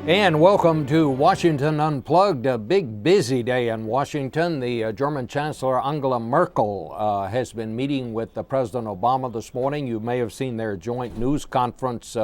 And welcome to Washington Unplugged, a big busy day in Washington. The German Chancellor Angela Merkel has been meeting with President Obama this morning. You may have seen their joint news conference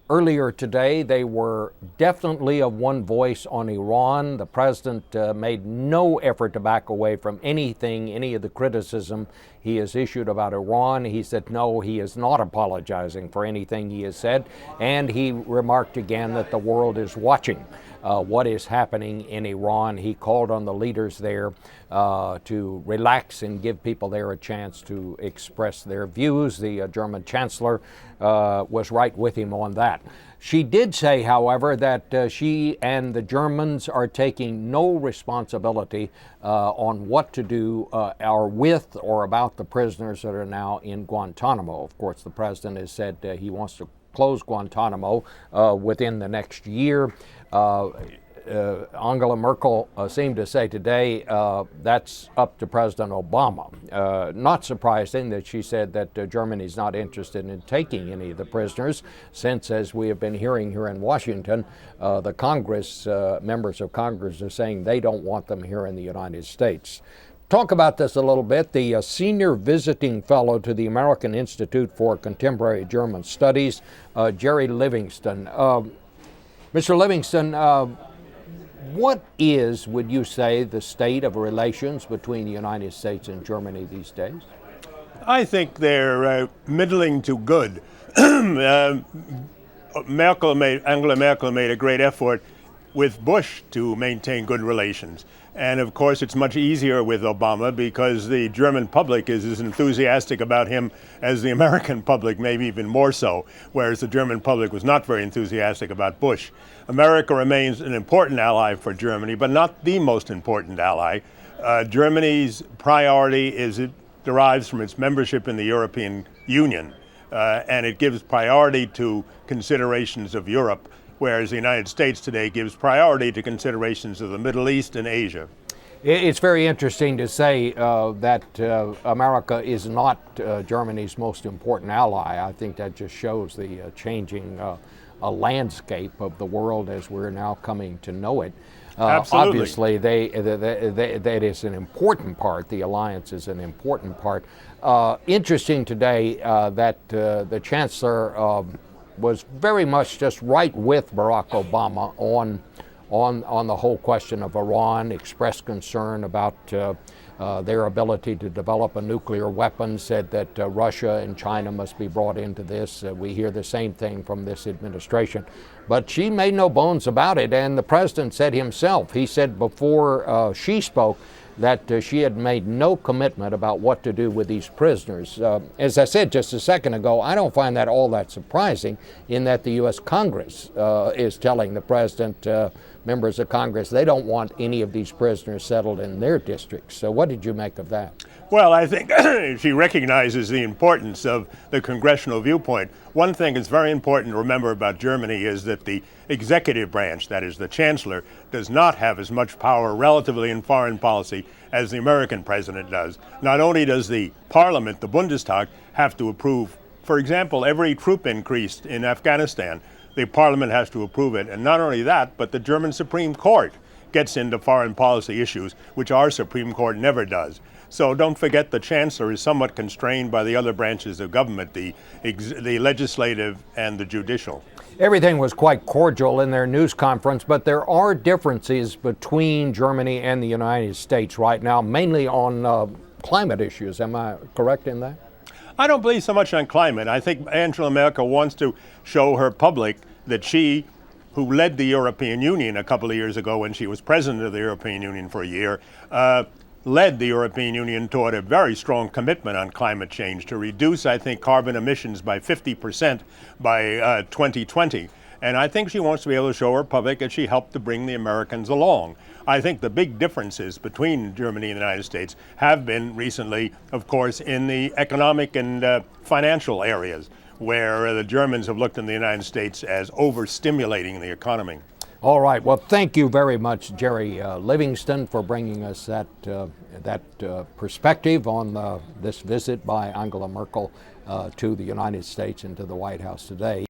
earlier today. They were definitely of one voice on Iran. The president made no effort to back away from any of the criticism he has issued about Iran. He said no, he is not apologizing for anything he has said. And he remarked again that the world is watching what is happening in Iran. He called on the leaders there to relax and give people there a chance to express their views. The German Chancellor was right with him on that. She did say, however, that she and the Germans are taking no responsibility on what to do or with or about the prisoners that are now in Guantanamo. Of course, the president has said he wants to close Guantanamo within the next year. Angela Merkel seemed to say today that's up to President Obama. Not surprising that she said that Germany is not interested in taking any of the prisoners, since, as we have been hearing here in Washington, the Congress, members of Congress are saying they don't want them here in the United States. Talk about this a little bit. The senior visiting fellow to the American Institute for Contemporary German Studies, Gerry Livingston. Mr. Livingston, what is, would you say, the state of relations between the United States and Germany these days? I think they're middling to good. Angela Merkel made a great effort with Bush to maintain good relations. And of course, it's much easier with Obama because the German public is as enthusiastic about him as the American public, maybe even more so, whereas the German public was not very enthusiastic about Bush. America remains an important ally for Germany, but not the most important ally. Germany's priority it derives from its membership in the European Union, and it gives priority to considerations of Europe, whereas the United States today gives priority to considerations of the Middle East and Asia. It's very interesting to say that America is not Germany's most important ally. I think that just shows the changing landscape of the world as we're now coming to know it. Absolutely. Obviously, that is an important part. The alliance is an important part. Interesting today that the Chancellor was very much just right with Barack Obama on the whole question of Iran, expressed concern about their ability to develop a nuclear weapon, said that Russia and China must be brought into this. We hear the same thing from this administration. But she made no bones about it, and the president said himself, he said before she spoke, that she had made no commitment about what to do with these prisoners. As I said just a second ago, I don't find that all that surprising, in that the U.S. Congress is telling the president, members of Congress, they don't want any of these prisoners settled in their districts. So what did you make of that? Well, I think she recognizes the importance of the congressional viewpoint. One thing that's very important to remember about Germany is that the executive branch, that is the chancellor, does not have as much power relatively in foreign policy as the American president does. Not only does the parliament, the Bundestag, have to approve, for example, every troop increase in Afghanistan, the parliament has to approve it. And not only that, but the German Supreme Court gets into foreign policy issues, which our Supreme Court never does. So don't forget the chancellor is somewhat constrained by the other branches of government, the legislative and the judicial. Everything was quite cordial in their news conference, but there are differences between Germany and the United States right now, mainly on climate issues. Am I correct in that? I don't believe so much on climate. I think Angela Merkel wants to show her public that she, who led the European Union a couple of years ago when she was president of the European Union for a year, led the European Union toward a very strong commitment on climate change to reduce, I think, carbon emissions by 50% by 2020. And I think she wants to be able to show her public that she helped to bring the Americans along. I think the big differences between Germany and the United States have been recently, of course, in the economic and financial areas, where the Germans have looked in the United States as overstimulating the economy. All right. Well, thank you very much, Gerry Livingston, for bringing us that perspective on this visit by Angela Merkel to the United States and to the White House today.